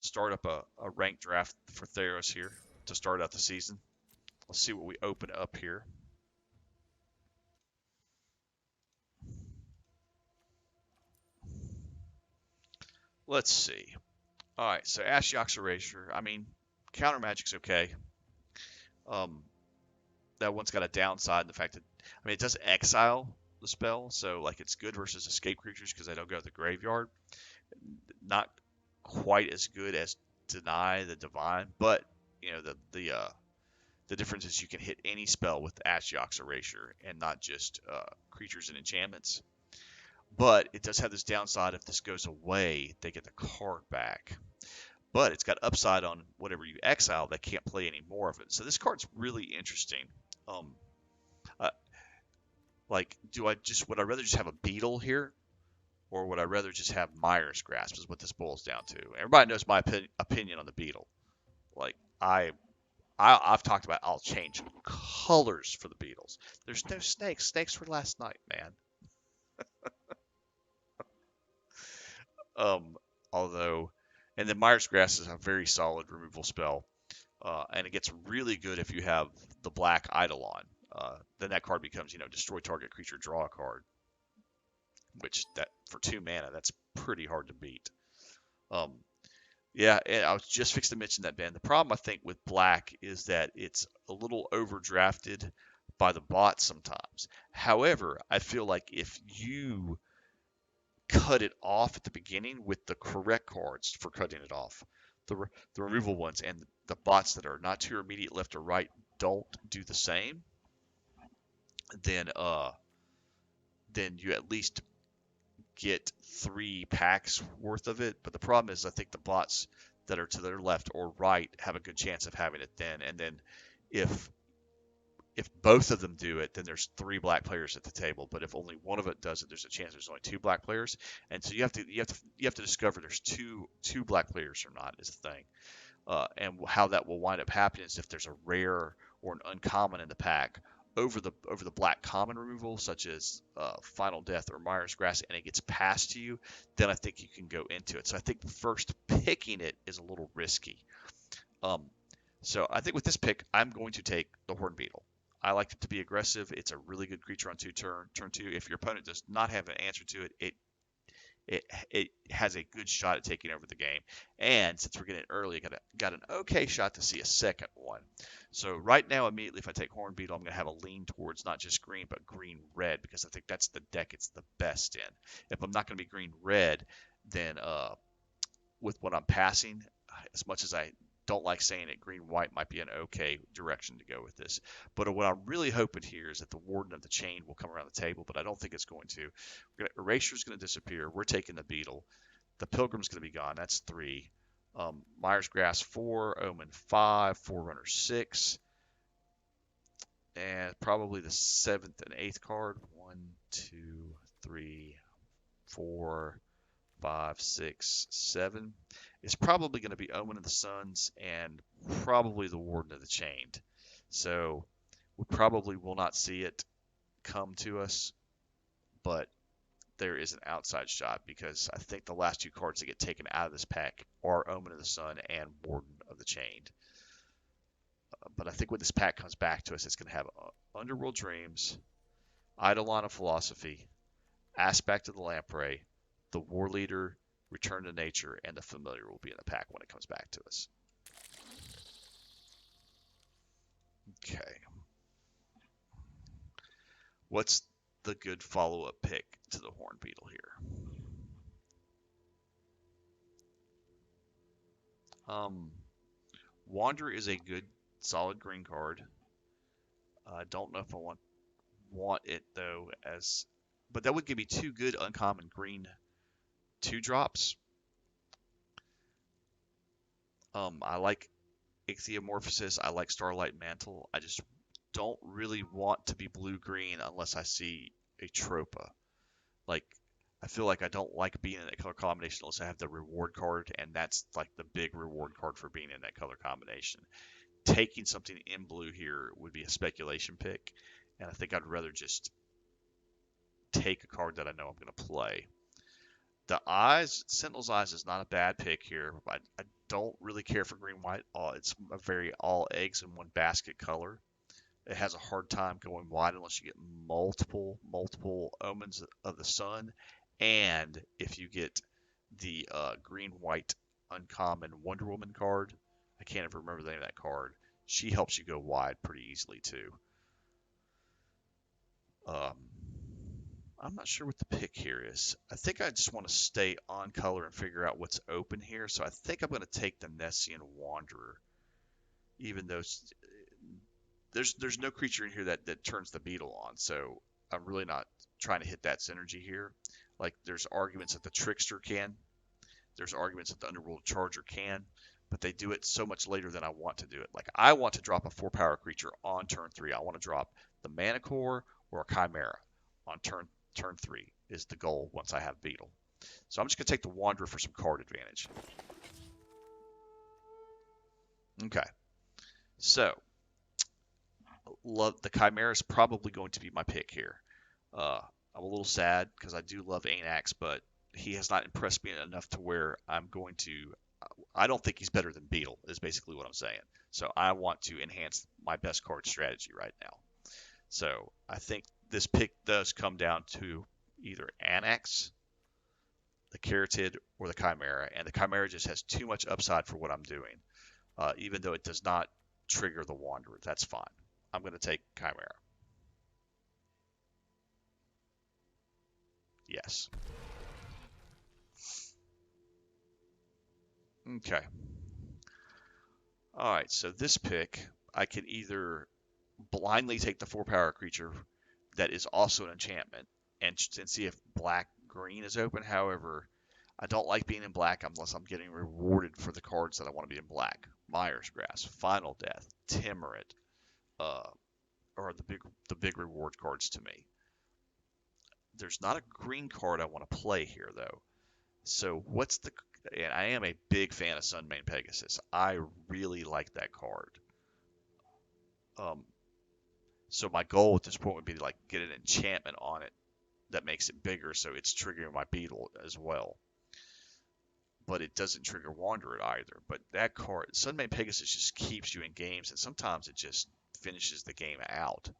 start up a ranked draft for Theros here to start out the season. Let's see what we open up here. Let's see. All right, so Ashiok's Erasure. I mean, counter magic's okay. Um, that one's got a downside in the fact that, I mean, it does exile the spell, so like it's good versus escape creatures because they don't go to the graveyard. Not quite as good as Deny the Divine, but you know the difference is you can hit any spell with Ashiok's Erasure and not just creatures and enchantments. But it does have this downside: if this goes away, they get the card back. But it's got upside on whatever you exile; they can't play any more of it. So this card's really interesting. Um, uh, like, would I rather just have a Beetle here, or would I rather just have Myers Grasp? Is what this boils down to. Everybody knows my opinion on the Beetle. Like I've talked about, I'll change colors for the Beetles. There's no snakes. Snakes were last night, man. Um, although, and then Myers Grass is a very solid removal spell, and it gets really good if you have the black Eidolon. Then that card becomes, destroy target creature, draw a card, which that for 2 mana, that's pretty hard to beat. Um, yeah, and I was just fixed to mention that, Ben. The problem I think with black is that it's a little overdrafted by the bots sometimes. However, I feel like if you cut it off at the beginning with the correct cards for cutting it off, the removal ones, and the bots that are not to your immediate left or right don't do the same, then you at least get 3 packs worth of it. But the problem is, I think the bots that are to their left or right have a good chance of having it then. And then if both of them do it, then there's 3 black players at the table. But if only one of it does it, there's a chance there's only 2 black players. And so you have to discover there's two black players or not is the thing. And how that will wind up happening is if there's a rare or an uncommon in the pack over the black common removal, such as Final Death or Myers Grass, and it gets passed to you, then I think you can go into it. So I think first picking it is a little risky. So I think with this pick, I'm going to take the Horn Beetle. I like it to be aggressive. It's a really good creature on turn 2. If your opponent does not have an answer to it, it has a good shot at taking over the game. And since we're getting early, got an okay shot to see a second one. So right now, immediately, if I take Horn Beetle, I'm going to have a lean towards not just green, but green-red, because I think that's the deck it's the best in. If I'm not going to be green-red, then with what I'm passing, as much as I don't like saying it, green-white might be an okay direction to go with this. But what I'm really hoping here is that the Warden of the Chain will come around the table, but I don't think it's going to. Erasure's going to disappear. We're taking the Beetle. The Pilgrim's going to be gone. That's 3. Myers Grass 4, Omen 5, Forerunner 6, and probably the 7th and 8th card. 1, 2, 3, 4, 5, 6, 7. Is probably going to be Omen of the Suns and probably the Warden of the Chained. So we probably will not see it come to us, but there is an outside shot because I think the last 2 cards that get taken out of this pack are Omen of the Sun and Warden of the Chained. But I think when this pack comes back to us, it's going to have Underworld Dreams, Eidolon of Philosophy, Aspect of the Lamprey, the War Leader, Return to Nature, and the Familiar will be in the pack when it comes back to us. Okay. What's the good follow-up pick to the Horn Beetle here? Wander is a good, solid green card. I don't know if I want it though, but that would give me 2 good uncommon green 2-drops. I like Ichthyomorphosis. I like Starlight Mantle. I just don't really want to be blue-green unless I see a Tropa. Like, I feel like I don't like being in that color combination unless I have the reward card, and that's like the big reward card for being in that color combination. Taking something in blue here would be a speculation pick, and I think I'd rather just take a card that I know I'm going to play. The Eyes, Sentinel's Eyes is not a bad pick here. I don't really care for green white. It's a very all eggs in one basket color. It has a hard time going wide unless you get multiple omens of the sun, and if you get the green white uncommon Wonder Woman card. I can't ever remember the name of that card. She helps you go wide pretty easily too. Um, I'm not sure what the pick here is. I think I just want to stay on color and figure out what's open here. So I think I'm going to take the Nessian Wanderer, even though there's no creature in here that turns the beetle on. So I'm really not trying to hit that synergy here. Like there's arguments that the Trickster can. There's arguments that the Underworld Charger can, but they do it so much later than I want to do it. Like I want to drop a 4-power creature on turn 3. I want to drop the Mana Core or a Chimera on turn 3 is the goal once I have Beetle. So I'm just going to take the Wanderer for some card advantage. Okay. So the Chimera is probably going to be my pick here. I'm a little sad because I do love Anax, but he has not impressed me enough to where I'm going to. I don't think he's better than Beetle, is basically what I'm saying. So I want to enhance my best card strategy right now. So I think this pick does come down to either Anax, the Caryatid, or the Chimera. And the Chimera just has too much upside for what I'm doing. Even though it does not trigger the Wanderer. That's fine. I'm going to take Chimera. Yes. Okay. All right, so this pick, I can either blindly take the 4-power creature that is also an enchantment and see if black-green is open. However, I don't like being in black unless I'm getting rewarded for the cards that I want to be in black. Mire's Grass, Final Death, Timorant, are the big reward cards to me. There's not a green card I want to play here, though. So what's the... And I am a big fan of Sunmane Pegasus. I really like that card. So my goal at this point would be to like get an enchantment on it that makes it bigger, so it's triggering my Beetle as well. But it doesn't trigger Wanderer either. But that card, Sunmane Pegasus, just keeps you in games, and sometimes it just finishes the game out.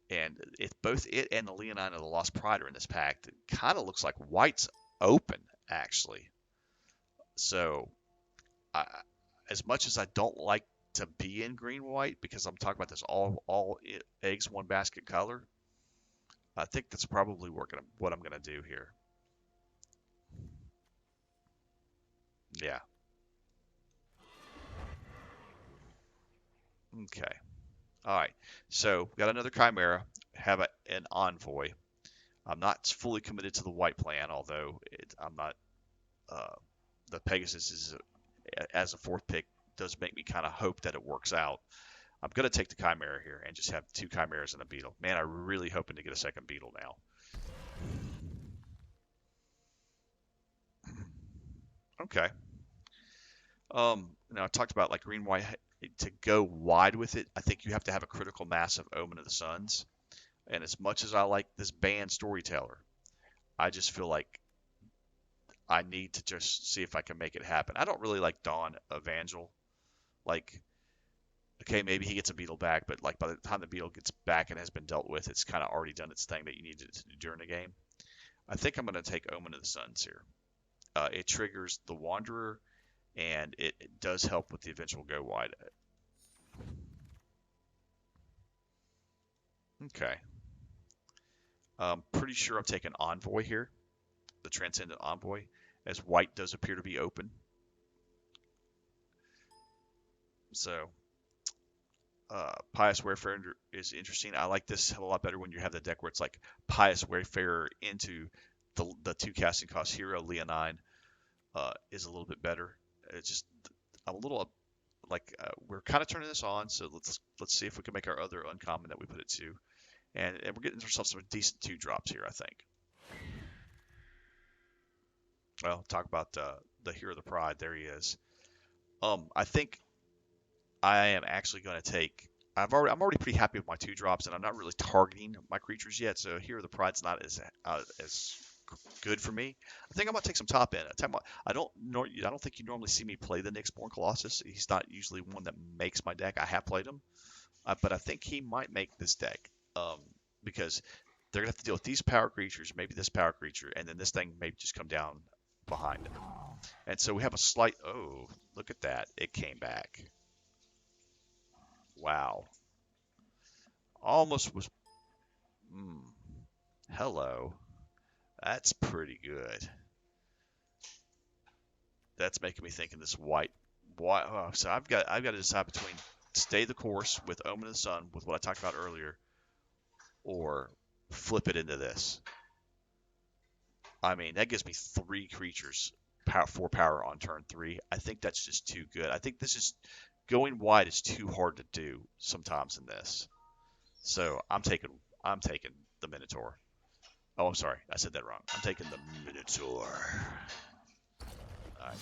And both it and the Leonine of the Lost Pride are in this pack. It kind of looks like white's open, actually. So, as much as I don't like to be in green-white, because I'm talking about this all eggs, one basket color, I think that's probably what I'm going to do here. Yeah. Okay. All right. So, we got another Chimera, have an Envoy. I'm not fully committed to the white plan, although I'm not. The Pegasus is as a 4th pick does make me kind of hope that it works out. I'm going to take the Chimera here and just have 2 Chimeras and a Beetle. Man, I'm really hoping to get a second Beetle now. Okay. Now I talked about like green white to go wide with it. I think you have to have a critical mass of Omen of the Suns. And as much as I like this band Storyteller, I just feel like I need to just see if I can make it happen. I don't really like Dawn Evangel. Like, okay, maybe he gets a Beetle back, but like by the time the Beetle gets back and has been dealt with, it's kind of already done its thing that you needed to do during the game. I think I'm going to take Omen of the Suns here. It triggers the Wanderer, and it does help with the eventual go wide. Okay. I'm pretty sure I'm taking Envoy here, the Transcendent Envoy, as white does appear to be open. So, Pious Wayfarer is interesting. I like this a lot better when you have the deck where it's like Pious Wayfarer into the 2 casting cost hero Leonine is a little bit better. It's just I'm a little we're kind of turning this on, so let's see if we can make our other uncommon that we put it to, and we're getting ourselves some decent 2 drops here, I think. Well, talk about the Hero of the Pride. There he is. I think I am actually going to take. I'm already pretty happy with my 2 drops, and I'm not really targeting my creatures yet. So Hero of the Pride's not as good for me. I think I'm gonna take some top end. I don't think you normally see me play the Nyxborn Colossus. He's not usually one that makes my deck. I have played him, but I think he might make this deck because they're gonna have to deal with these power creatures, maybe this power creature, and then this thing may just come down behind it. And so we have a slight. Oh, look at that! It came back. Wow, almost was. Mm, hello, that's pretty good. That's making me think of this white. So I've got to decide between stay the course with Omen of the Sun, with what I talked about earlier, or flip it into this. I mean, that gives me 3 creatures, 4 power on turn 3. I think that's just too good. I think this is going wide is too hard to do sometimes in this. So I'm taking the Minotaur. Oh, I'm sorry, I said that wrong. I'm taking the Minotaur. All right.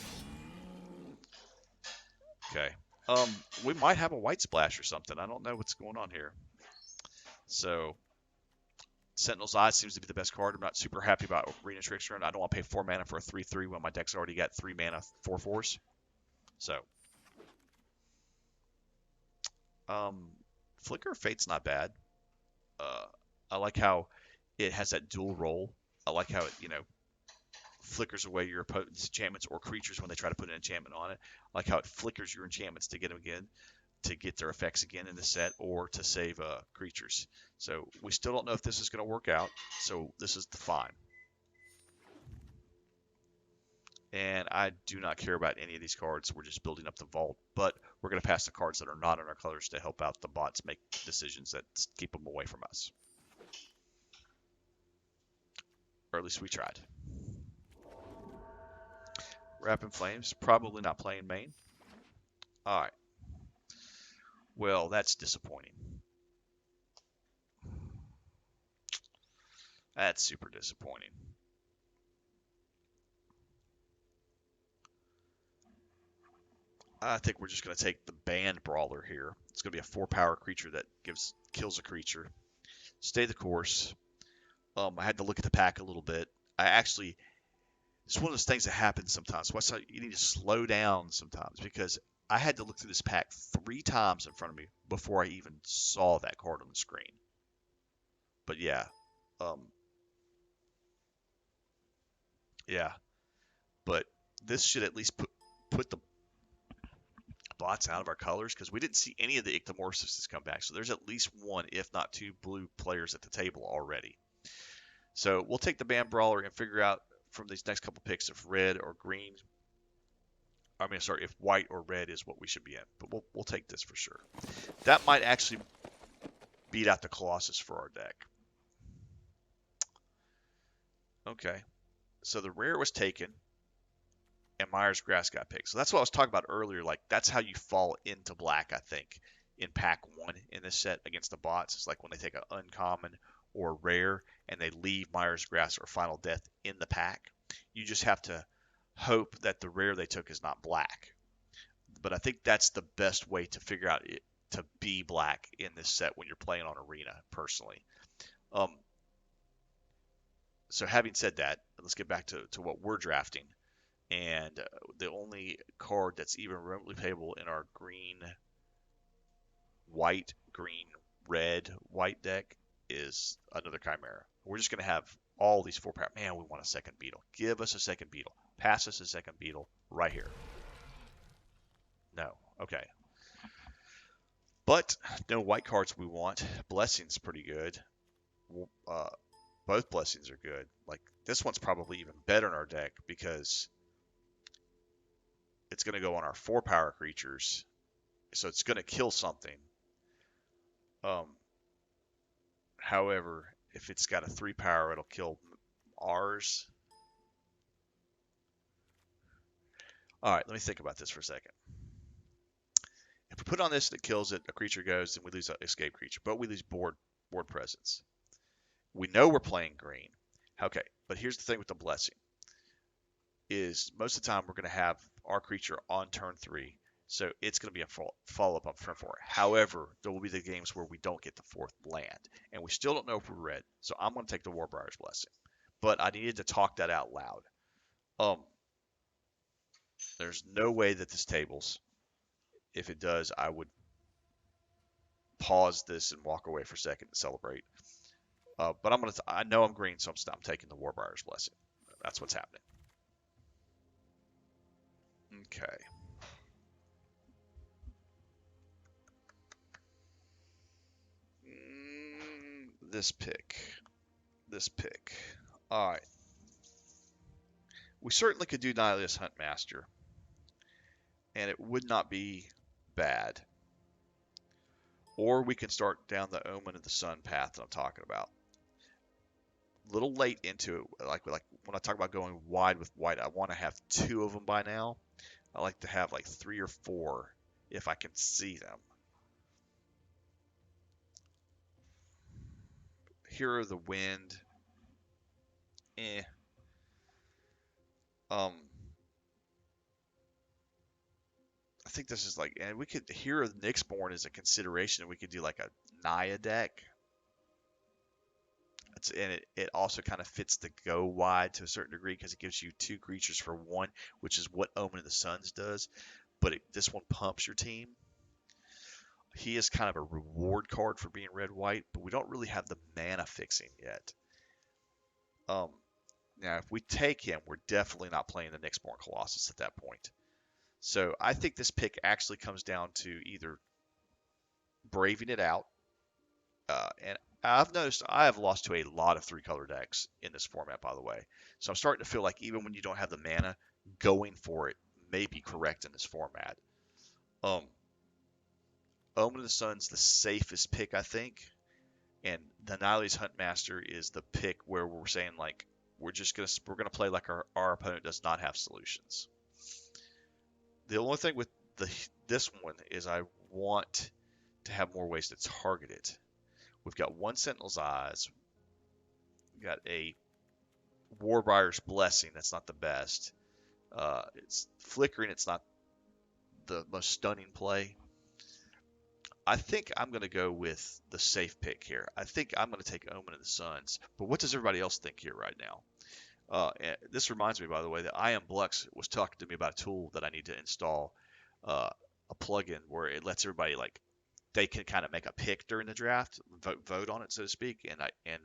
Okay. We might have a white splash or something. I don't know what's going on here. So, Sentinel's Eye seems to be the best card. I'm not super happy about Arena Trickster, and I don't want to pay 4 mana for a 3/3 when my deck's already got 3 mana 4/4s. So, Flicker of Fate's not bad. I like how it has that dual role. I like how it, flickers away your opponent's enchantments or creatures when they try to put an enchantment on it. I like how it flickers your enchantments to get them again, to get their effects again in the set, or to save creatures. So we still don't know if this is going to work out. So this is the fine. And I do not care about any of these cards. We're just building up the vault. But we're going to pass the cards that are not in our colors to help out the bots make decisions that keep them away from us. Or at least we tried. Wrap in Flames, probably not playing main. Alright. Well, that's disappointing. That's super disappointing. I think we're just going to take the Band Brawler here. It's going to be a 4-power creature that kills a creature. Stay the course. I had to look at the pack a little bit. It's one of those things that happens sometimes. So that's how you need to slow down sometimes, because I had to look through this pack 3 times in front of me before I even saw that card on the screen. But yeah, yeah. But this should at least put the bots out of our colors, because we didn't see any of the Ictomorphoses come back. So there's at least 1, if not 2, blue players at the table already. So we'll take the Band Brawler and figure out from these next couple picks if red or green. If white or red is what we should be in. But we'll take this for sure. That might actually beat out the Colossus for our deck. Okay. So the rare was taken, and Myers Grass got picked. So that's what I was talking about earlier. Like, that's how you fall into black, I think, in pack 1 in this set against the bots. It's like when they take an uncommon or rare and they leave Myers Grass or Final Death in the pack. You just have to hope that the rare they took is not black. But I think that's the best way to figure out it to be black in this set when you're playing on Arena, personally. So having said that, let's get back to what we're drafting. And the only card that's even remotely playable in our green, red, white deck is another Chimera. We're just going to have all these 4-power. Man, we want a second Beetle. Give us a second Beetle. Pass us a second Beetle right here. No. Okay. But no white cards we want. Blessing's pretty good. Both Blessings are good. Like, this one's probably even better in our deck because it's going to go on our 4-power creatures. So it's going to kill something. However, if it's got a 3-power, it'll kill ours. All right, let me think about this for a second. If we put on this and it kills it, a creature goes, and we lose an escape creature, but we lose board presence. We know we're playing green. Okay, but here's the thing with the Blessing. Is most of the time we're going to have our creature on turn 3, so it's going to be a follow-up on turn 4. However, there will be the games where we don't get the 4th land, and we still don't know if we're red, so I'm going to take the Warbrier's Blessing. but I needed to talk that out loud. There's no way that this tables. If it does, I would pause this and walk away for a second and celebrate. But I know I'm green, so I'm taking the Warbuyer's Blessing. That's what's happening. Okay. This pick. All right. We certainly could do Nihilus Huntmaster, and it would not be bad. Or we can start down the Omen of the Sun path that I'm talking about. A little late into it, like when I talk about going wide with white, I want to have 2 of them by now. I like to have like 3 or 4 if I can see them. Hero of the Wind. I think this is like, and we could Hero of Nyxborn is a consideration. We could do like a Naya deck. And it also kind of fits the go wide to a certain degree because it gives you 2 creatures for 1, which is what Omen of the Suns does. But this one pumps your team. He is kind of a reward card for being red-white, but we don't really have the mana fixing yet. Now, if we take him, we're definitely not playing the Nyxborn Colossus at that point. So I think this pick actually comes down to either braving it out, and I've noticed I have lost to a lot of 3-color decks in this format, by the way. So I'm starting to feel like even when you don't have the mana, going for it may be correct in this format. Omen of the Sun's the safest pick, I think. And the Nihilus Huntmaster is the pick where we're saying like we're gonna play like our opponent does not have solutions. The only thing with this one is I want to have more ways to target it. We've got 1 Sentinel's Eyes. We've got a Warbuyer's Blessing. That's not the best. It's flickering. It's not the most stunning play. I think I'm going to go with the safe pick here. I think I'm going to take Omen of the Suns. But what does everybody else think here right now? This reminds me, by the way, that I Am Blux was talking to me about a tool that I need to install, a plugin where it lets everybody they can kind of make a pick during the draft, vote on it, so to speak, and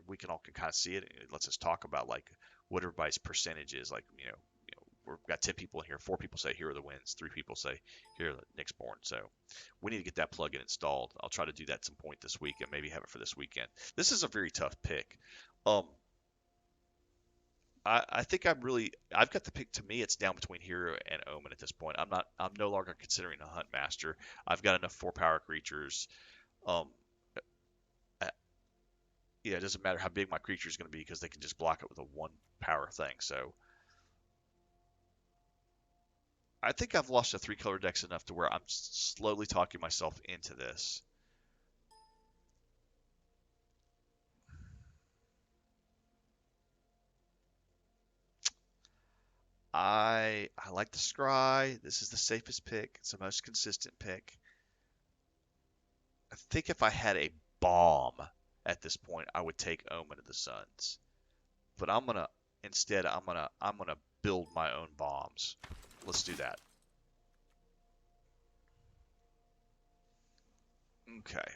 we can all kind of see it. And it lets us talk about like what everybody's percentage is. Like we've got 10 people in here. 4 people say Hero of the Winds. 3 people say Hero of the Nyxborn. So we need to get that plugin installed. I'll try to do that at some point this week and maybe have it for this weekend. This is a very tough pick. I think I've got the pick. To me, it's down between Hero and Omen at this point. I'm no longer considering a Huntmaster. I've got enough 4-power creatures. Yeah, it doesn't matter how big my creature is going to be because they can just block it with a 1-power thing. So I think I've lost to 3-color decks enough to where I'm slowly talking myself into this. I like the Scry. This is the safest pick. It's the most consistent pick. I think if I had a bomb at this point, I would take Omen of the Suns. But I'm gonna build my own bombs. Let's do that. Okay.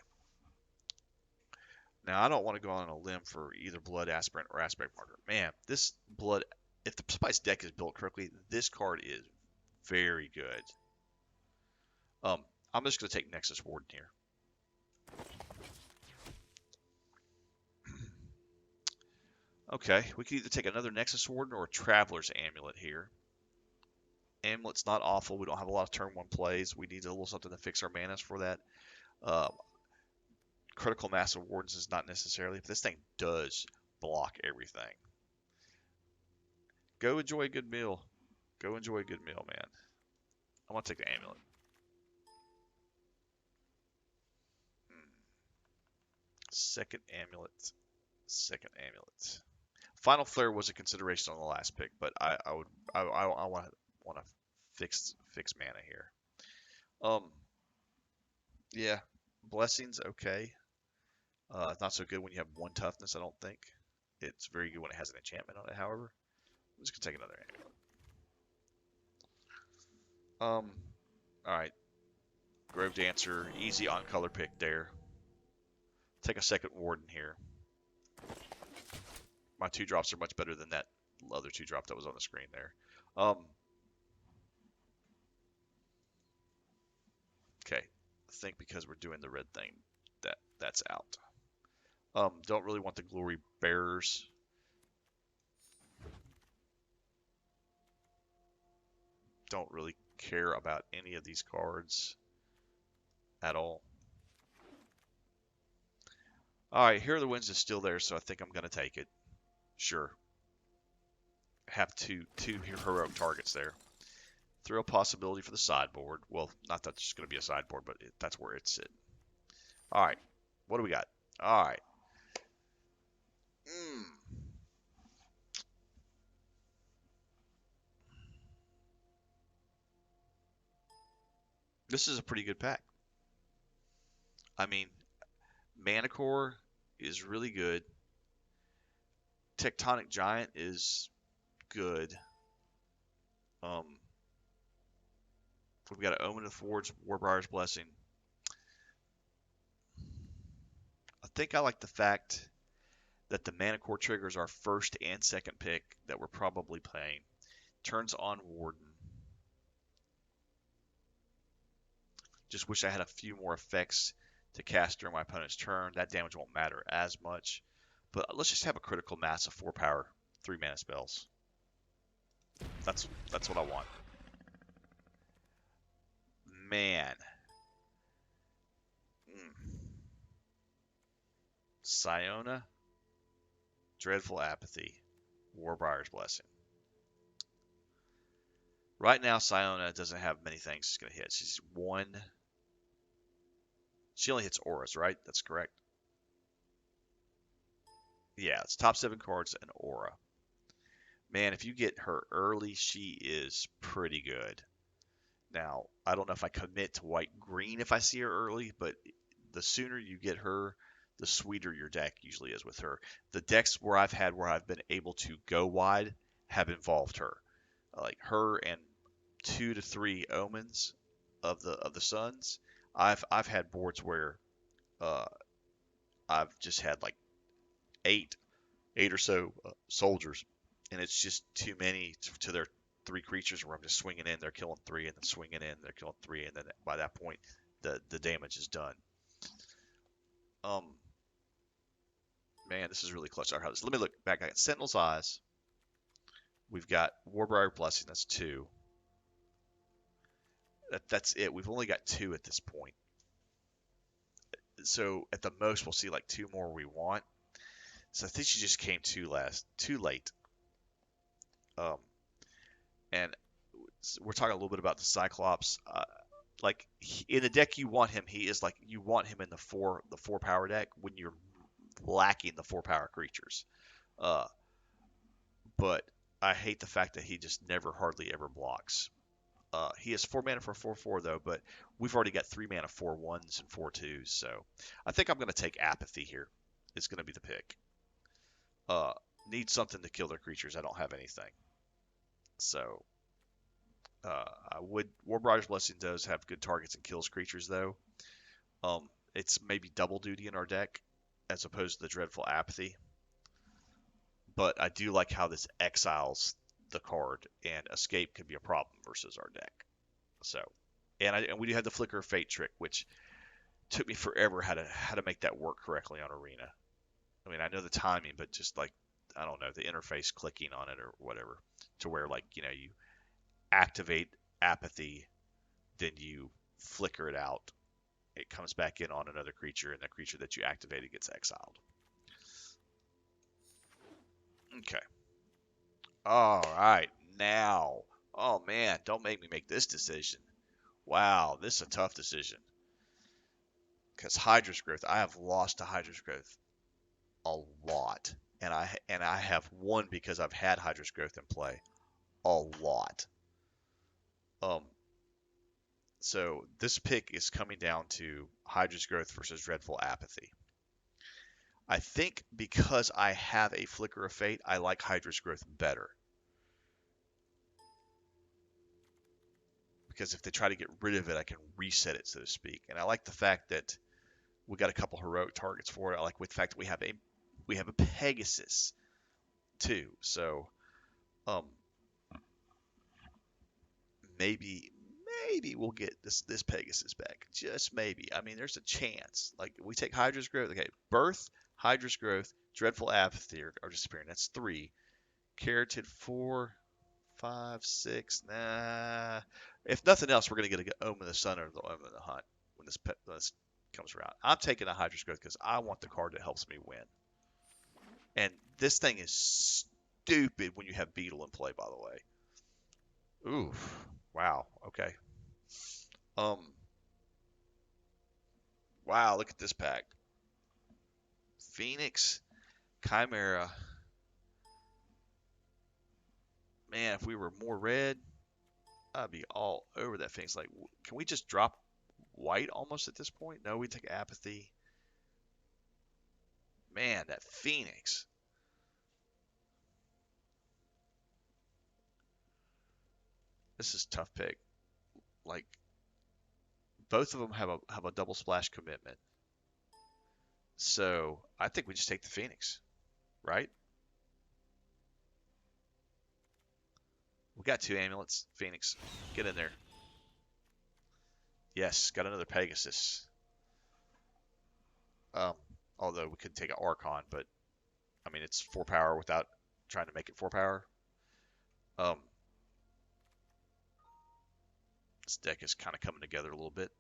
Now I don't want to go on a limb for either Blood Aspirant or Aspect Marker. Man, this Blood, if the Spice deck is built correctly, this card is very good. I'm just gonna take Nexus Warden here. Okay, we could either take another Nexus Warden or a Traveler's Amulet here. Amulet's not awful. We don't have a lot of turn 1 plays. We need a little something to fix our manas for that. Critical Mass of Wardens is not necessarily, but this thing does block everything. Go enjoy a good meal. Go enjoy a good meal, man. I want to take the Amulet. Second Amulet. Final Flare was a consideration on the last pick, but I want to fix mana here. Yeah, Blessings okay. Not so good when you have 1 toughness, I don't think. It's very good when it has an enchantment on it, however. I'm just going to take another angle. Alright. Grove Dancer, easy on color pick there. Take a second Warden here. My 2-drops are much better than that other 2-drop that was on the screen there. Okay, I think because we're doing the red thing, that's out. Don't really want the Glory Bearers. Don't really care about any of these cards at all. Alright, Here Are the Winds is still there, so I think I'm going to take it. Sure. Have two heroic targets there. Throw a possibility for the sideboard. Well, not that's just going to be a sideboard, but that's where it's sitting. Alright, what do we got? Alright. This is a pretty good pack. I mean, Manicore is really good. Tectonic Giant is good. We've got an Omen of Forge, Warbriar's Blessing. I think I like the fact that the Manicore triggers our first and second pick that we're probably playing. Turns on Warden. Just wish I had a few more effects to cast during my opponent's turn. That damage won't matter as much. But let's just have a critical mass of 4 power, 3 mana spells. That's what I want. Man. Siona, Dreadful Apathy, Warbriar's Blessing. Right now, Siona doesn't have many things she's going to hit. She's one. She only hits auras, right? That's correct. Yeah, it's top 7 cards and aura. Man, if you get her early, she is pretty good. Now, I don't know if I commit to white-green if I see her early, but the sooner you get her, the sweeter your deck usually is with her. The decks where I've been able to go wide have involved her. Like her and 2 to 3 omens of the suns. I've had boards where I've just had like eight or so soldiers, and it's just too many to their 3 creatures where I'm just swinging in, they're killing 3, and then swinging in, they're killing 3, and then by that point the damage is done. Man, this is really clutch. Let me look back. I got Sentinel's Eyes. We've got Warbriar Blessing. That's 2. That's it. We've only got 2 at this point. So at the most, we'll see like 2 more we want. So I think she just came too late. And we're talking a little bit about the Cyclops. Like in the deck you want him, he is like you want him in the 4 power deck when you're lacking the 4 power creatures. But I hate the fact that he just never hardly ever blocks. He has 4 mana for 4/4 though, but we've already got 3 mana 4/1s and 4/2s, so I think I'm going to take Apathy here. It's going to be the pick. Need something to kill their creatures. I don't have anything. So Warbriar's Blessing does have good targets and kills creatures though. It's maybe double duty in our deck as opposed to the Dreadful Apathy. But I do like how this exiles the card, and Escape can be a problem versus our deck. So, and we do have the Flicker of Fate trick, which took me forever how to make that work correctly on Arena. I mean, I know the timing, but just like I don't know, the interface clicking on it or whatever, to where like you activate Apathy, then you flicker it out. It comes back in on another creature, and the creature that you activated gets exiled. Okay. All right. Now. Oh, man. Don't make me make this decision. Wow. This is a tough decision. Because Hydra's Growth, I have lost to Hydra's Growth a lot. And I have won because I've had Hydra's Growth in play a lot. So this pick is coming down to Hydra's Growth versus Dreadful Apathy. I think because I have a Flicker of Fate, I like Hydra's Growth better. Because if they try to get rid of it, I can reset it, so to speak. And I like the fact that we got a couple heroic targets for it. I like the fact that we have a Pegasus too. So um, maybe we'll get this Pegasus back. Just maybe. I mean, there's a chance. Like we take Hydra's Growth. Okay, Birth, Hydra's Growth, Dreadful Apathy are disappearing. That's 3. Carotid 4, 5, 6. Nah. If nothing else, we're gonna get a Omen of the Sun or the Omen of the Hunt when this comes around. I'm taking a Hydra's Growth because I want the card that helps me win. And this thing is stupid when you have Beetle in play, by the way. Oof. Wow. Okay. Um. Wow. Look at this pack. Phoenix, Chimera. Man, if we were more red, I'd be all over that Phoenix. Like, can we just drop white almost at this point? No, we take Apathy. Man, that Phoenix. This is a tough pick. Like, both of them have a double splash commitment. So I think we just take the Phoenix, right? We got 2 amulets. Phoenix, get in there. Yes, got another Pegasus. Um, Although we could take an Archon, but I mean it's 4 power without trying to make it 4 power. Um, this deck is kind of coming together a little bit.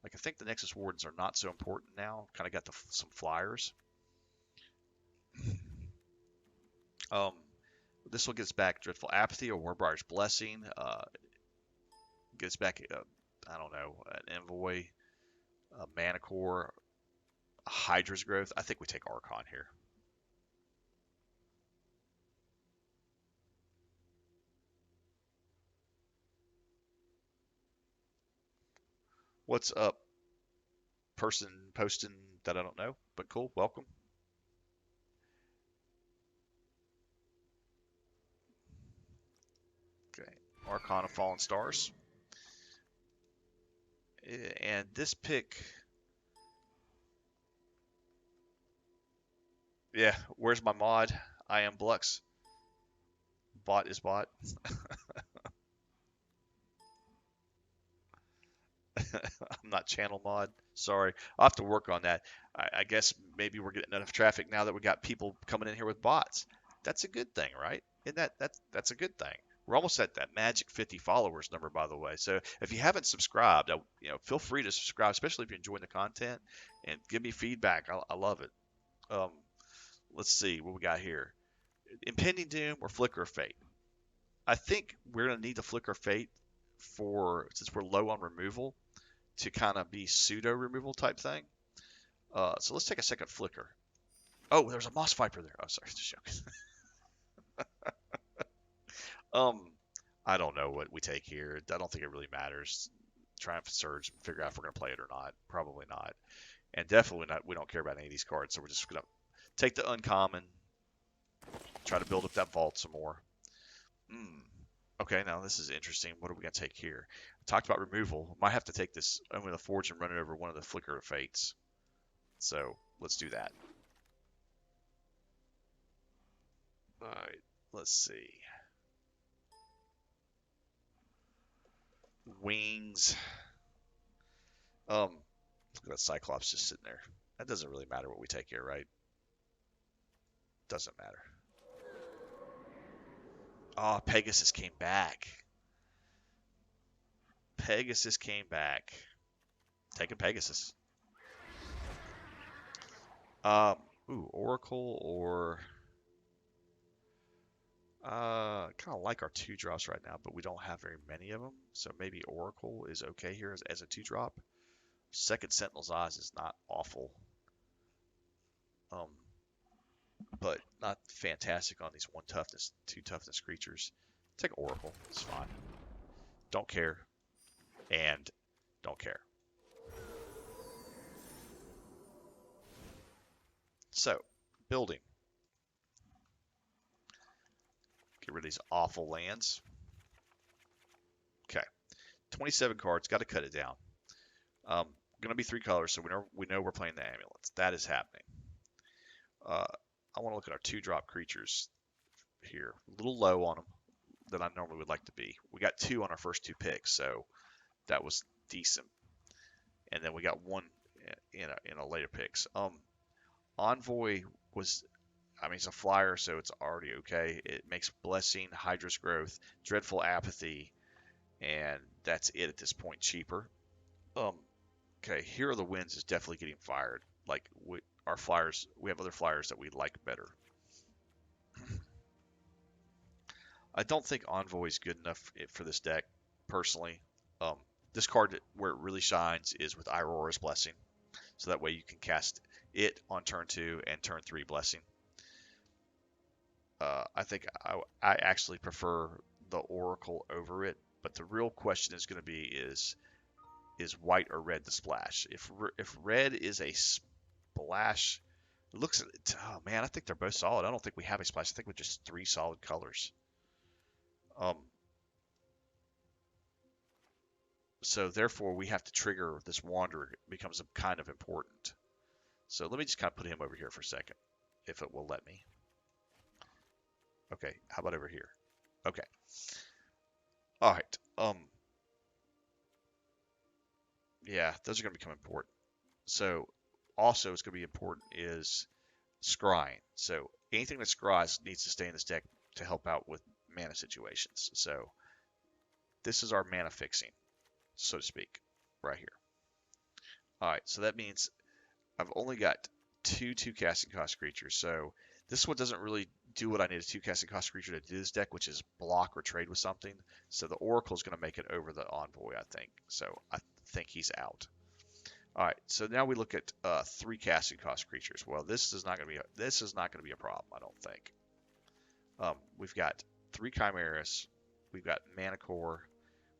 Like I think the Nexus Wardens are not so important now. Kind of got some flyers. Um, this will get us back Dreadful Apathy or Warbriar's Blessing. Get us back, I don't know, an Envoy, a Mana Core, a Hydra's Growth. I think we take Archon here. What's up, person posting that I don't know, but cool, welcome. Okay, Archon of Fallen Stars. And this pick, yeah, where's my mod? I am Blux. Bot is bot. I'm not channel mod. Sorry. I'll have to work on that. I guess maybe we're getting enough traffic now that we got people coming in here with bots. That's a good thing, right? Isn't that's a good thing. We're almost at that magic 50 followers number, by the way. So if you haven't subscribed, feel free to subscribe, especially if you're enjoying the content, and give me feedback. I love it. Um, let's see what we got here. Impending Doom or Flicker of Fate. I think we're gonna need the Flicker of Fate since we're low on removal to kind of be pseudo removal type thing. So let's take a second Flicker. Oh, there's a Moss Viper there. Oh, sorry, just joking. um, I don't know what we take here. I don't think it really matters. Triumph Surge and figure out if we're gonna play it or not. Probably not. And definitely not. We don't care about any of these cards, so we're just gonna take the uncommon, try to build up that vault some more. Okay, now this is interesting. What are we gonna take here? I talked about removal. Might have to take this. I'm gonna Forge and run it over one of the Flicker of Fates. So let's do that. All right, let's see. Wings. Look at that Cyclops just sitting there. That doesn't really matter what we take here, right? Doesn't matter. Oh, Pegasus came back. Pegasus came back. Taking Pegasus. Oracle or kind of like our 2-drops right now, but we don't have very many of them. So maybe Oracle is okay here as a 2-drop. Second Sentinel's Eyes is not awful. But not fantastic on these 1 toughness, 2 toughness creatures. Take Oracle. It's fine. Don't care. And don't care. So, building. Get rid of these awful lands. Okay, 27 cards. Got to cut it down. Going to be 3 colors, so we know we're playing the amulets. That is happening. I want to look at our 2-drop creatures here. A little low on them than I normally would like to be. We got 2 on our first 2 picks, so that was decent. And then we got 1 in a later picks. Envoy was, I mean, it's a flyer, so it's already okay. It makes Blessing, Hydra's Growth, Dreadful Apathy, and that's it at this point. Cheaper. Okay, Here Are the Winds is definitely getting fired. Like our flyers, we have other flyers that we like better. I don't think Envoy is good enough for this deck, personally. This card, where it really shines, is with Aurora's Blessing. So that way you can cast it on turn 2 and turn 3 Blessing. I think I actually prefer the Oracle over it, but the real question is going to be is white or red the splash? If red is a splash, it looks, oh man, I think they're both solid. I don't think we have a splash. I think with just 3 solid colors. So therefore we have to trigger this Wanderer. It becomes kind of important. So let me just kind of put him over here for a second, if it will let me. Okay, how about over here? Okay. All right. Yeah, those are going to become important. So also it's going to be important is scrying. So anything that scries needs to stay in this deck to help out with mana situations. So this is our mana fixing, so to speak, right here. All right, so that means I've only got 2 casting cost creatures. So this one doesn't really do what I need a 2 casting cost creature to do this deck, which is block or trade with something. So the Oracle is going to make it over the Envoy, I think. So I think he's out. All right, so now we look at 3 casting cost creatures. Well, this is not going to be a problem, I don't think. We've got 3 Chimeras, we've got Mana Core,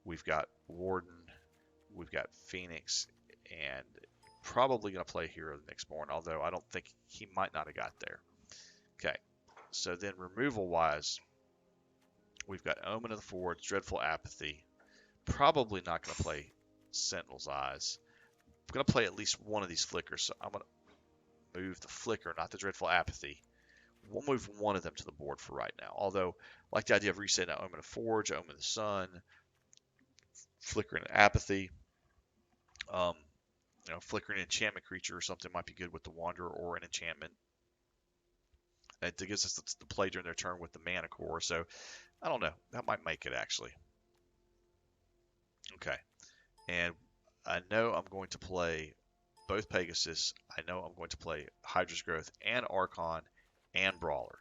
we've got Warden, we've got Phoenix, and probably going to play Hero the Nyxborn, although I don't think he might not have got there. Okay, so then removal-wise, we've got Omen of the Forge, Dreadful Apathy, probably not going to play Sentinel's Eyes. I'm going to play at least one of these flickers, so I'm going to move the flicker, not the Dreadful Apathy. We'll move one of them to the board for right now, although I like the idea of resetting Omen of Forge, Omen of the Sun, flickering Apathy. Flickering an enchantment creature or something might be good with the Wanderer or an enchantment. It gives us the play during their turn with the Mana Core, so I don't know. That might make it, actually. Okay. And I know I'm going to play both Pegasus. I know I'm going to play Hydra's Growth and Archon and Brawler.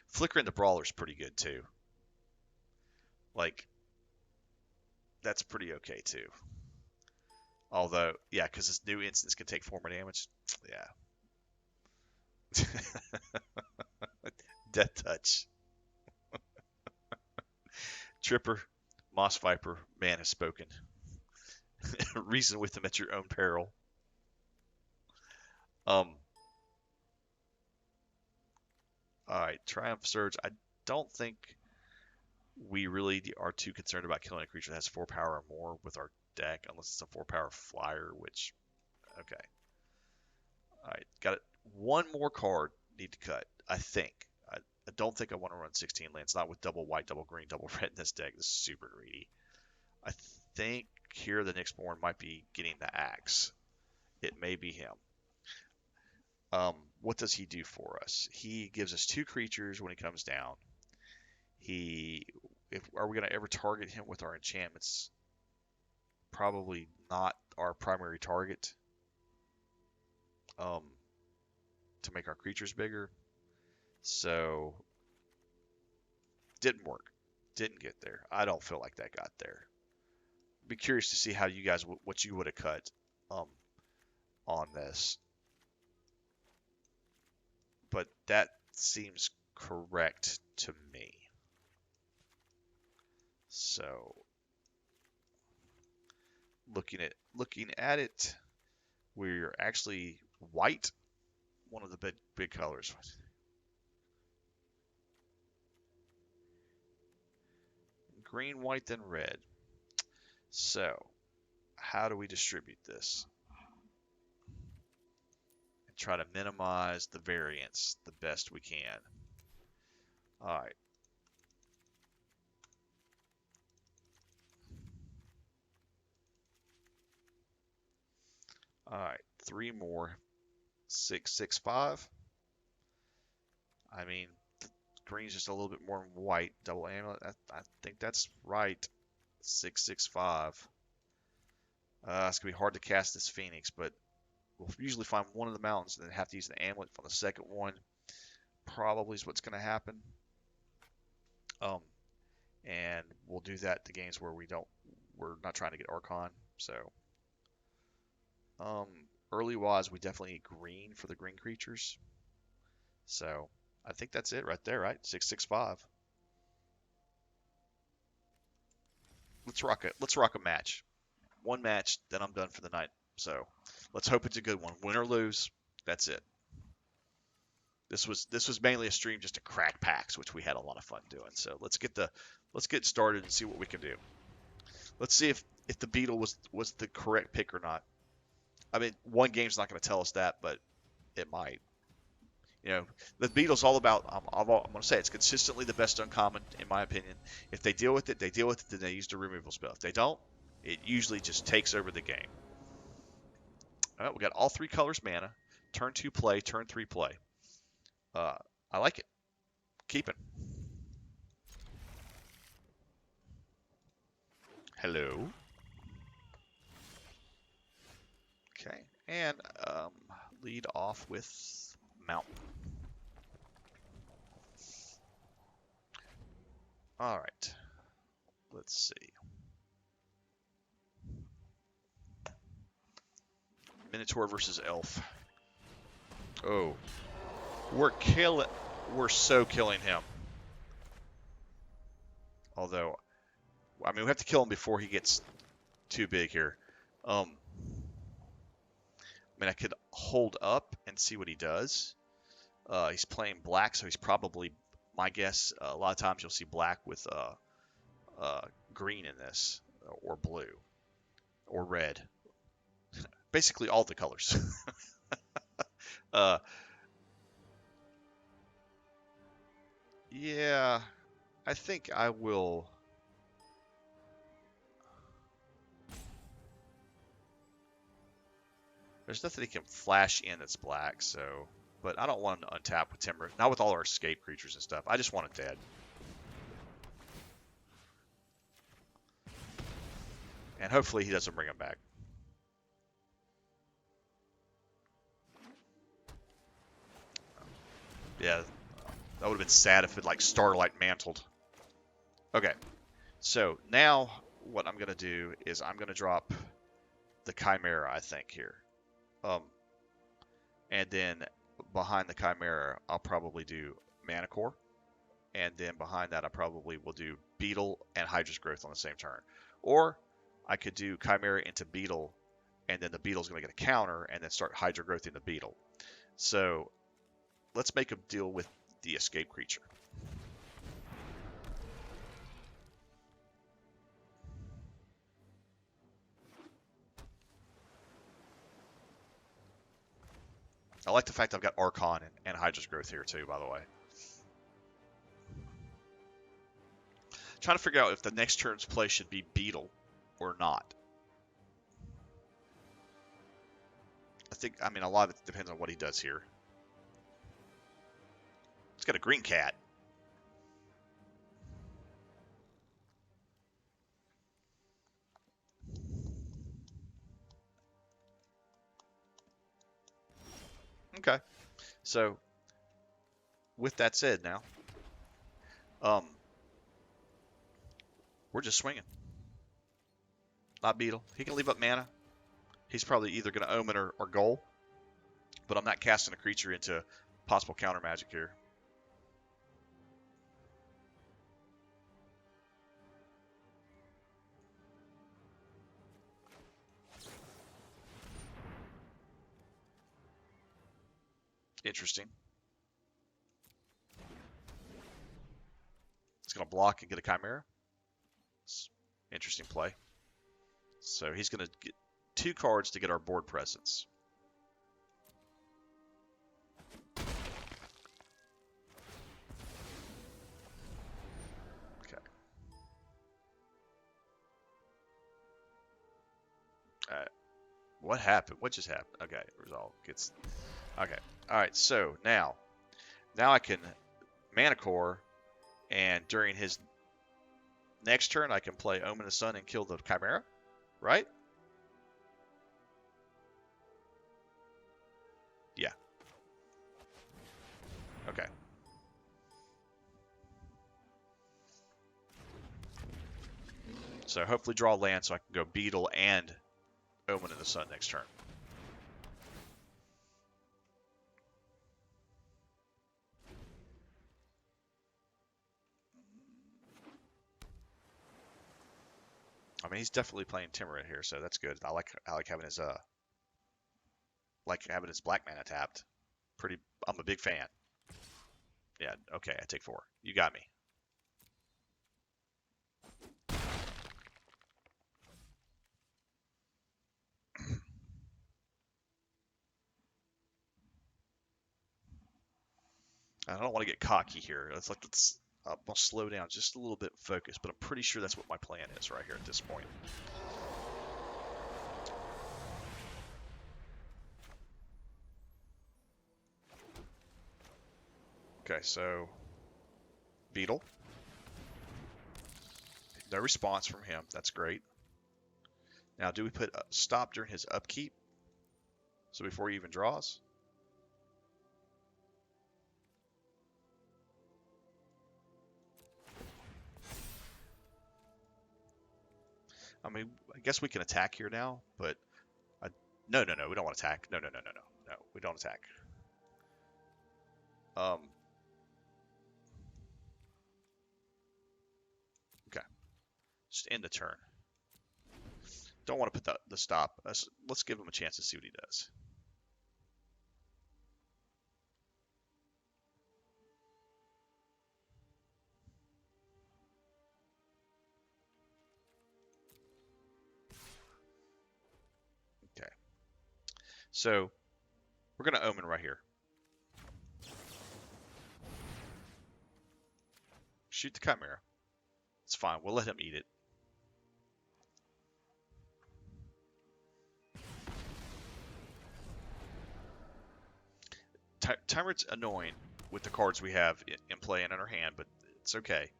Flickering the Brawler is pretty good, too. Like, that's pretty okay, too. Although, yeah, because this new instance can take 4 more damage. Yeah. Death Touch. Tripper, Moss Viper, man has spoken. Reason with them at your own peril. Alright, Triumph Surge. I don't think we really are too concerned about killing a creature that has 4 power or more with our deck, unless it's a 4 power flyer, which, okay. Alright, got it. 1 more card need to cut, I think. I don't think I want to run 16 lands, not with double white, double green, double red in this deck. This is super greedy. I think here the Nyxborn might be getting the axe. It may be him. What does he do for us? He gives us 2 creatures when he comes down. Are we going to ever target him with our enchantments? Probably not our primary target. To make our creatures bigger. So, didn't work. Didn't get there. I don't feel like that got there. Be curious to see how you guys, what you would have cut on this. But that seems correct to me. So, looking at it, we're actually white one of the big colors. Green, white, then red. So, how do we distribute this? And try to minimize the variance the best we can. All right. All right, 3 more. 6, 6, 5. I mean, green's just a little bit more white. Double amulet. I think that's right. 6, 6, 5. It's gonna be hard to cast this Phoenix, but we'll usually find one of the mountains and then have to use the amulet for the second one. Probably is what's gonna happen. And we'll do that the games where we're not trying to get Archon. So, early wise, we definitely need green for the green creatures. So, I think that's it right there, right? 6, 6, 5. Let's rock a match. One match, then I'm done for the night. So, let's hope it's a good one. Win or lose, that's it. This was mainly a stream just to crack packs, which we had a lot of fun doing. So let's get started and see what we can do. Let's see if the Beetle was the correct pick or not. I mean, one game's not going to tell us that, but it might. You know, the Beetle's all about. I'm going to say it's consistently the best uncommon in my opinion. If they deal with it, they deal with it. Then they use the removal spell. If they don't, it usually just takes over the game. All right, we got all 3 colors mana. Turn 2 play, turn 3 play. I like it. Keep it. Hello. Okay, and lead off with Mountain. All right. Let's see. Minotaur versus Elf. Oh, we're so killing him. Although, I mean, we have to kill him before he gets too big here. I mean, I could hold up and see what he does. He's playing black, so he's probably, my guess, a lot of times you'll see black with green in this, or blue, or red. Basically all the colors. Yeah, I think I will. There's nothing he can flash in that's black, so. But I don't want him to untap with Timber. Not with all our escape creatures and stuff. I just want it dead. And hopefully he doesn't bring him back. Yeah, that would have been sad if it like Starlight mantled. Okay, so now what I'm gonna do is I'm gonna drop the Chimera, I think here, and then behind the Chimera I'll probably do Mana Core, and then behind that I probably will do Beetle and Hydra's Growth on the same turn, or I could do Chimera into Beetle, and then the Beetle's gonna get a counter, and then start Hydra Growth in the Beetle. So let's make him deal with the escape creature. I like the fact I've got Archon and Hydra's Growth here too, by the way. Trying to figure out if the next turn's play should be Beetle or not. I mean, a lot of it depends on what he does here. He's got a green cat. Okay. So, with that said now, we're just swinging. Not Beetle. He can leave up mana. He's probably either going to Omen or Goal. But I'm not casting a creature into possible counter magic here. Interesting. He's going to block and get a Chimera. Interesting play. So he's going to get 2 cards to get our board presence. Okay. What happened? What just happened? Okay, resolve gets. Okay. All right. So now I can Mana Core, and during his next turn, I can play Omen of the Sun and kill the Chimera, right? Yeah. Okay. So hopefully draw land so I can go Beetle and Omen of the Sun next turn. I mean, he's definitely playing Timorite here, so that's good. I like having his black mana tapped. I'm a big fan. Yeah, okay, I take 4. You got me. I don't want to get cocky here. I'm gonna slow down just a little bit, focus, but I'm pretty sure that's what my plan is right here at this point. Okay, so Beetle. No response from him. That's great. Now, do we put stop during his upkeep? So before he even draws? I mean, I guess we can attack here now, but no, we don't want to attack. No, we don't attack. Okay, just end the turn. Don't want to put the stop. Let's give him a chance to see what he does. Okay, so we're gonna Omen right here. Shoot the Chimera. It's fine. We'll let him eat it. Tyrant's annoying with the cards we have in play and in our hand, but it's okay.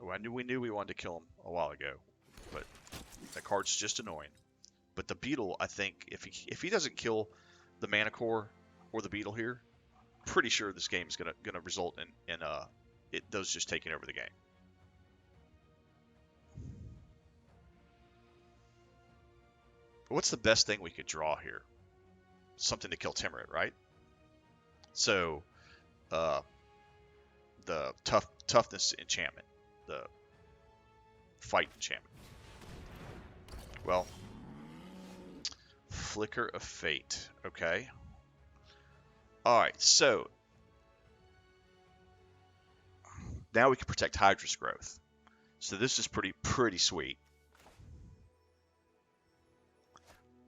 We knew we wanted to kill him a while ago, but that card's just annoying. But the Beetle, I think, if he doesn't kill the Mana Core or the Beetle here, pretty sure this game is gonna result in those just taking over the game. But what's the best thing we could draw here? Something to kill Timorite, right? So, the toughness enchantment, the fight enchantment. Well, Flicker of Fate. Okay. All right. So now we can protect Hydra's growth. So this is pretty sweet.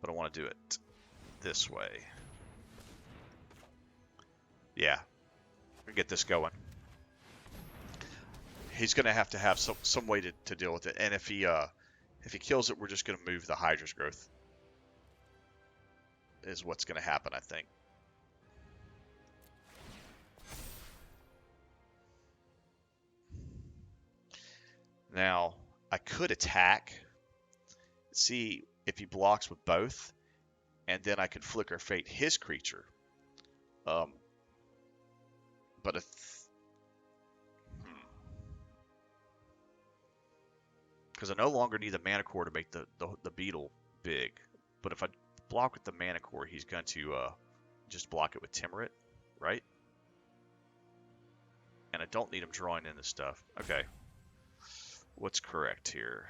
But I want to do it this way. Yeah. We get this going. He's going to have some way to deal with it. And if he kills it, we're just going to move the Hydra's growth. Is what's going to happen, I think. Now, I could attack, see if he blocks with both, and then I could Flicker Fate his creature. But because I no longer need the Mana Core to make the Beetle big. But if I block with the Mana Core, he's going to just block it with Timorite, right? And I don't need him drawing in this stuff. Okay. What's correct here?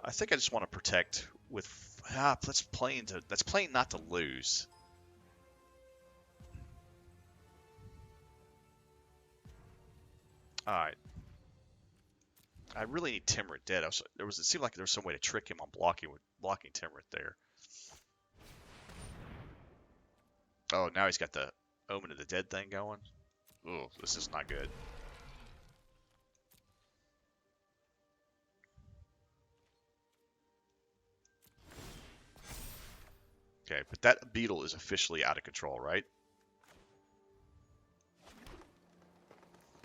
I think I just want to protect with. That's playing not to lose. All right. I really need Timrid dead. It seemed like there was some way to trick him on blocking Timrid there. Oh, now he's got the Omen of the Dead thing going. Ooh, this is not good. Okay, but that beetle is officially out of control, right?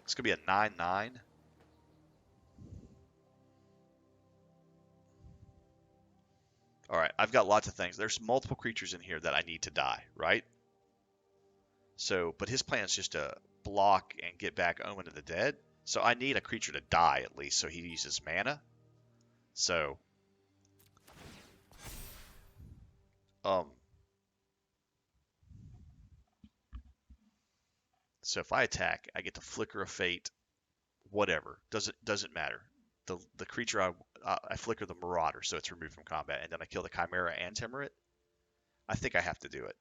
It's gonna be a 9/9. All right, I've got lots of things. There's multiple creatures in here that I need to die, right? So, but his plan is just to block and get back Omen of the Dead. So I need a creature to die at least, so he uses mana. So, um, so if I attack, I get the Flicker of Fate, whatever. Doesn't matter. The creature I flicker the Marauder, so it's removed from combat, and then I kill the Chimera and Timurit. I think I have to do it.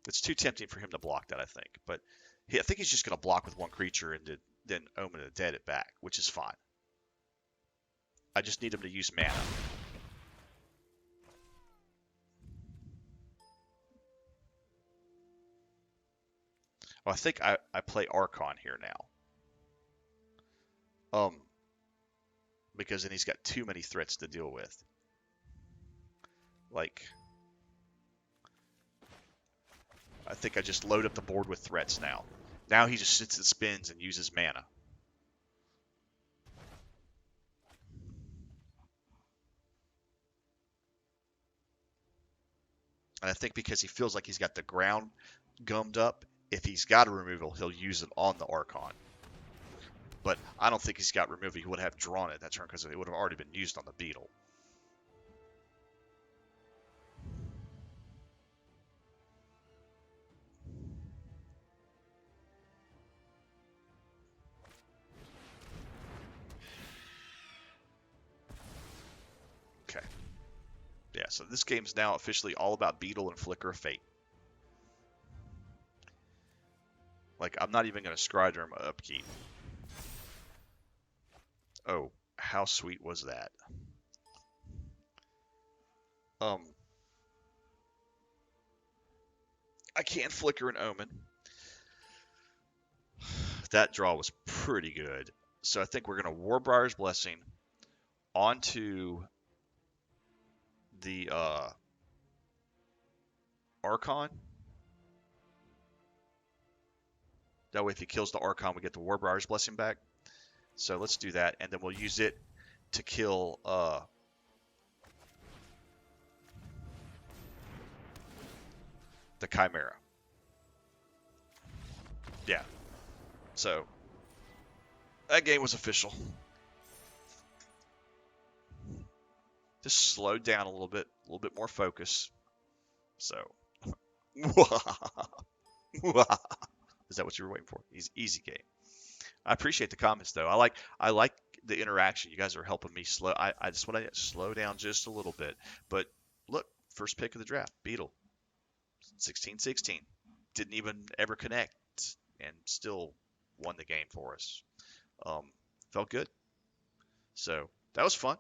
It's too tempting for him to block that, I think. But I think he's just going to block with one creature and then Omen of the Dead it back, which is fine. I just need him to use mana. Oh, I think I play Archon here now. Because then he's got too many threats to deal with. Like, I think I just load up the board with threats now. Now he just sits and spins and uses mana. And I think because he feels like he's got the ground gummed up, if he's got a removal, he'll use it on the Archon. But I don't think he's got removal. He would have drawn it that turn because it would have already been used on the Beetle. Okay. Yeah, so this game's now officially all about Beetle and Flicker of Fate. Like, I'm not even going to scry during my upkeep. Oh, how sweet was that? I can't flicker an Omen. That draw was pretty good. So I think we're going to Warbriar's Blessing onto the Archon. That way if he kills the Archon, we get the Warbriar's Blessing back. So let's do that, and then we'll use it to kill the Chimera. Yeah. So that game was official. Just slowed down a little bit more focus. So, is that what you were waiting for? Easy game. I appreciate the comments though. I like the interaction. You guys are helping me slow. I just want to slow down just a little bit. But look, first pick of the draft, Beetle, 16-16, didn't even ever connect, and still won the game for us. Felt good. So that was fun.